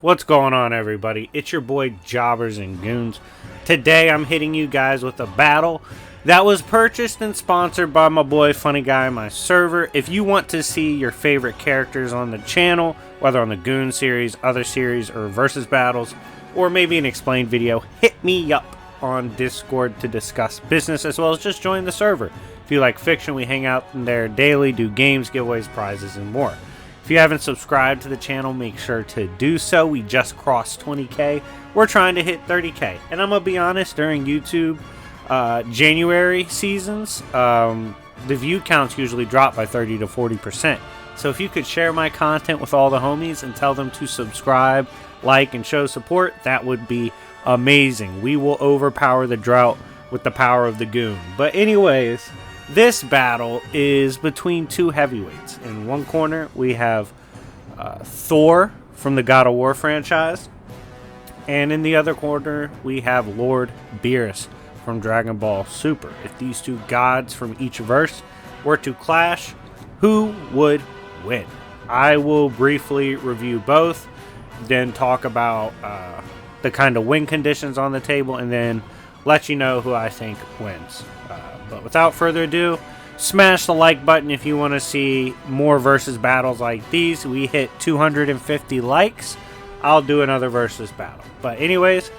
What's going on, everybody? It's your boy Jobbers and Goons. Today I'm hitting you guys with a battle that was purchased and sponsored by my boy Funny Guy in my server. If you want to see your favorite characters on the channel, whether on the Goon series, other series, or versus battles, or maybe an explained video, hit me up on Discord to discuss business, as well as just join the server. If you like fiction, we hang out in there daily, do games, giveaways, prizes, and more. If you haven't subscribed to the channel, make sure to do so. We just crossed 20k. We're trying to hit 30k. And I'm going to be honest, during YouTube January seasons, the view counts usually drop by 30 to 40%. So if you could share my content with all the homies and tell them to subscribe, like, and show support, that would be amazing. We will overpower the drought with the power of the Goon. But anyways, this battle is between two heavyweights. In one corner, we have Thor from the God of War franchise. And in the other corner, we have Lord Beerus from Dragon Ball Super. If these two gods from each verse were to clash, who would win? I will briefly review both, then talk about the kind of win conditions on the table, and then let you know who I think wins. But without further ado, smash the like button if you want to see more versus battles like these. We hit 250 likes. I'll do another versus battle. But anyways,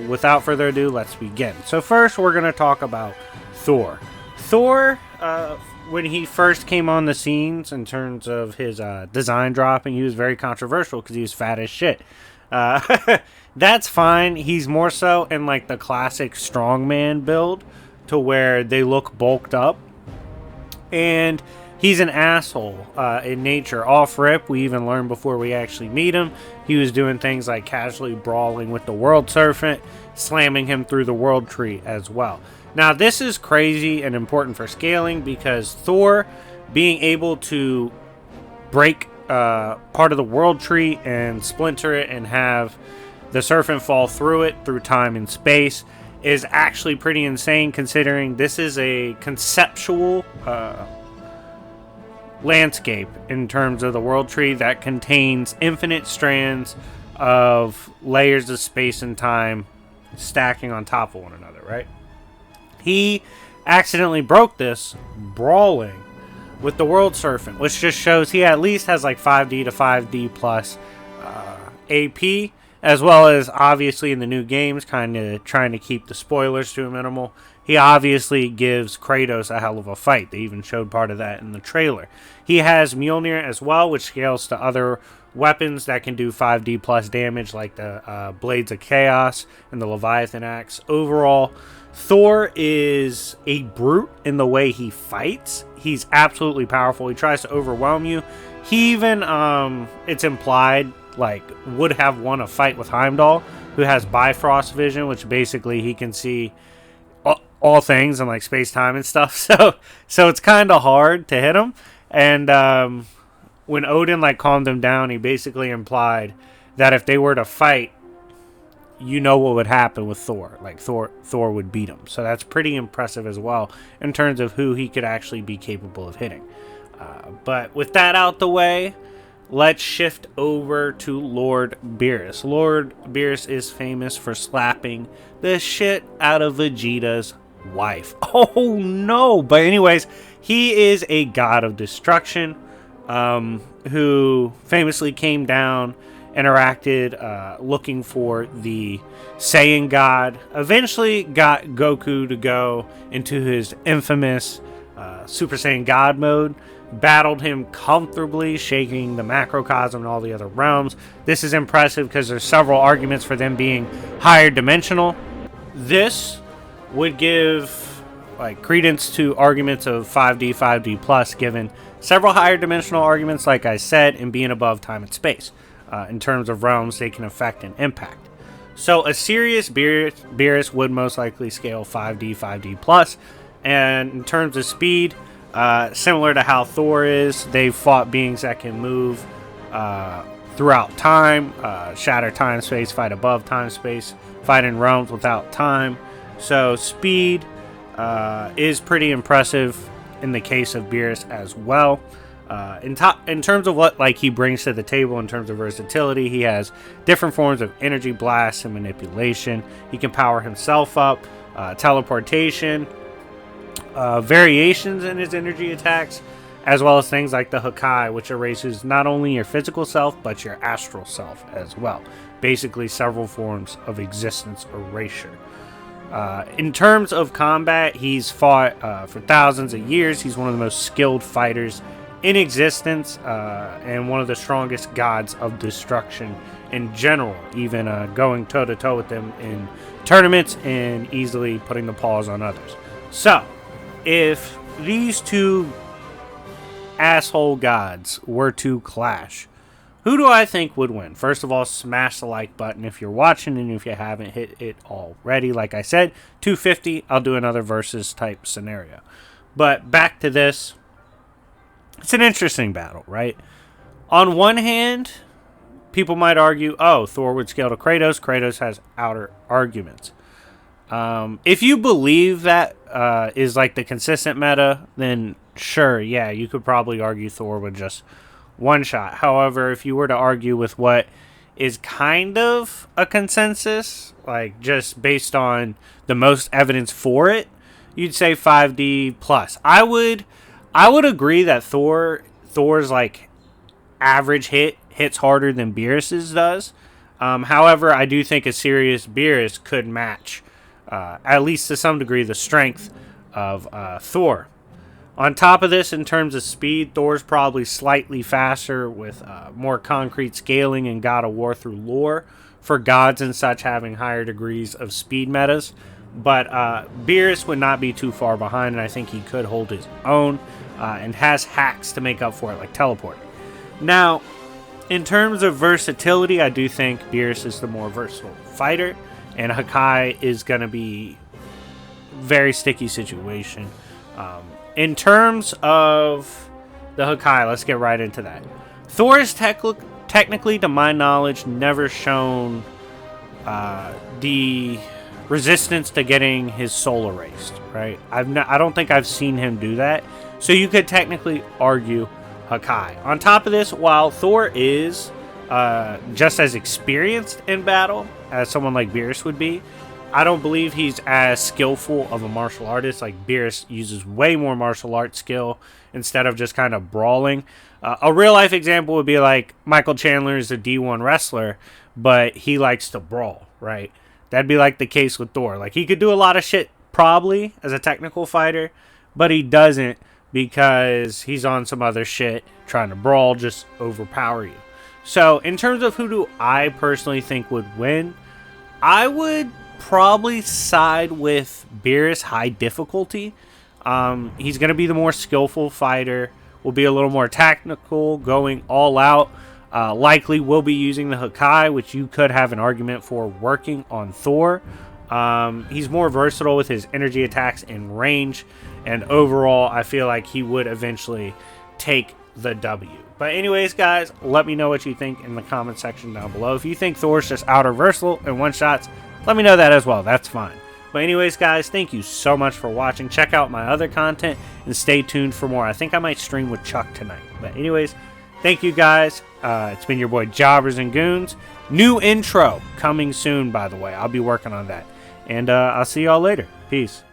without further ado, let's begin. So first, we're going to talk about Thor. Thor, when he first came on the scenes in terms of his design dropping, he was very controversial because he was fat as shit. That's fine. He's more so in like the classic strongman build, to where they look bulked up, and he's an asshole in nature. Off rip, we even learned before we actually meet him, he was doing things like casually brawling with the World Serpent, slamming him through the World Tree as well. Now this is crazy and important for scaling, because Thor being able to break part of the World Tree and splinter it and have the Serpent fall through it through time and space is actually pretty insane, considering this is a conceptual landscape in terms of the World Tree that contains infinite strands of layers of space and time stacking on top of one another, right? He accidentally broke this brawling with the World Serpent, which just shows he at least has like 5D to 5D plus AP, as well as obviously in the new games, kind of trying to keep the spoilers to a minimal. He obviously gives Kratos a hell of a fight. They even showed part of that in the trailer. He has Mjolnir as well, which scales to other weapons that can do 5D plus damage, like the Blades of Chaos and the Leviathan Axe. Overall, Thor is a brute in the way he fights. He's absolutely powerful. He tries to overwhelm you. He even, it's implied, like, would have won a fight with Heimdall, who has Bifrost vision, which basically he can see all things in like space time and stuff. So it's kind of hard to hit him. And when Odin like calmed him down, he basically implied that if they were to fight, you know what would happen with Thor. Like Thor would beat him. So that's pretty impressive as well in terms of who he could actually be capable of hitting. But with that out the way, let's shift over to Lord Beerus. Lord Beerus is famous for slapping the shit out of Vegeta's wife. Oh no! But anyways, he is a god of destruction, who famously came down, interacted, looking for the Saiyan god. Eventually got Goku to go into his infamous Super Saiyan God mode. Battled him comfortably, shaking the macrocosm and all the other realms. This is impressive because there's several arguments for them being higher dimensional. This would give like credence to arguments of 5D plus, given several higher dimensional arguments, like I said, and being above time and space in terms of realms they can affect and impact. So a serious Beerus would most likely scale 5D plus, and in terms of speed, similar to how Thor is, they've fought beings that can move throughout time, shatter time space, fight above time space, fight in realms without time. So speed is pretty impressive in the case of Beerus as well. In terms of what he brings to the table in terms of versatility, he has different forms of energy blast and manipulation. He can power himself up, teleportation, variations in his energy attacks, as well as things like the Hakai, which erases not only your physical self but your astral self as well. Basically, several forms of existence erasure. In terms of combat, he's fought for thousands of years. He's one of the most skilled fighters in existence, and one of the strongest gods of destruction in general, even going toe-to-toe with them in tournaments and easily putting the paws on others. So, if these two asshole gods were to clash, who do I think would win? First of all, smash the like button if you're watching, and if you haven't hit it already. Like I said, 250, I'll do another versus type scenario. But back to this. It's an interesting battle, right? On one hand, people might argue, oh, Thor would scale to Kratos. Kratos has outer arguments. If you believe that is the consistent meta, then sure, yeah, you could probably argue Thor would just one-shot. However, if you were to argue with what is kind of a consensus, just based on the most evidence for it, you'd say 5D plus. I would agree that Thor's average hits harder than Beerus's does. However, I do think a serious Beerus could match, at least to some degree, the strength of Thor. On top of this, in terms of speed, Thor's probably slightly faster with more concrete scaling in God of War through lore, for gods and such having higher degrees of speed metas. But Beerus would not be too far behind, and I think he could hold his own, and has hacks to make up for it, like teleporting. Now, in terms of versatility, I do think Beerus is the more versatile fighter, and Hakai is going to be a very sticky situation. In terms of the Hakai, let's get right into that. Thor is technically, to my knowledge, never shown the resistance to getting his soul erased, right? I don't think I've seen him do that. So you could technically argue Hakai. On top of this, while Thor is just as experienced in battle as someone like Beerus would be, I don't believe he's as skillful of a martial artist. Beerus uses way more martial art skill instead of just kind of brawling. A real life example would be Michael Chandler is a D1 wrestler, but he likes to brawl, right? That'd be the case with Thor. He could do a lot of shit probably as a technical fighter, but he doesn't, because he's on some other shit trying to brawl, just overpower you. So in terms of who do I personally think would win, I would probably side with Beerus high difficulty. He's going to be the more skillful fighter, will be a little more tactical, going all out. Likely will be using the Hakai, which you could have an argument for working on Thor. He's more versatile with his energy attacks and range, and overall I feel like he would eventually take the W. But anyways, guys, let me know what you think in the comment section down below. If you think Thor's just outer versatile and one-shots, let me know that as well. That's fine. But anyways, guys, thank you so much for watching. Check out my other content and stay tuned for more. I think I might stream with Chuck tonight. But anyways, thank you, guys. It's been your boy Jobbers and Goons. New intro coming soon, by the way. I'll be working on that. And I'll see y'all later. Peace.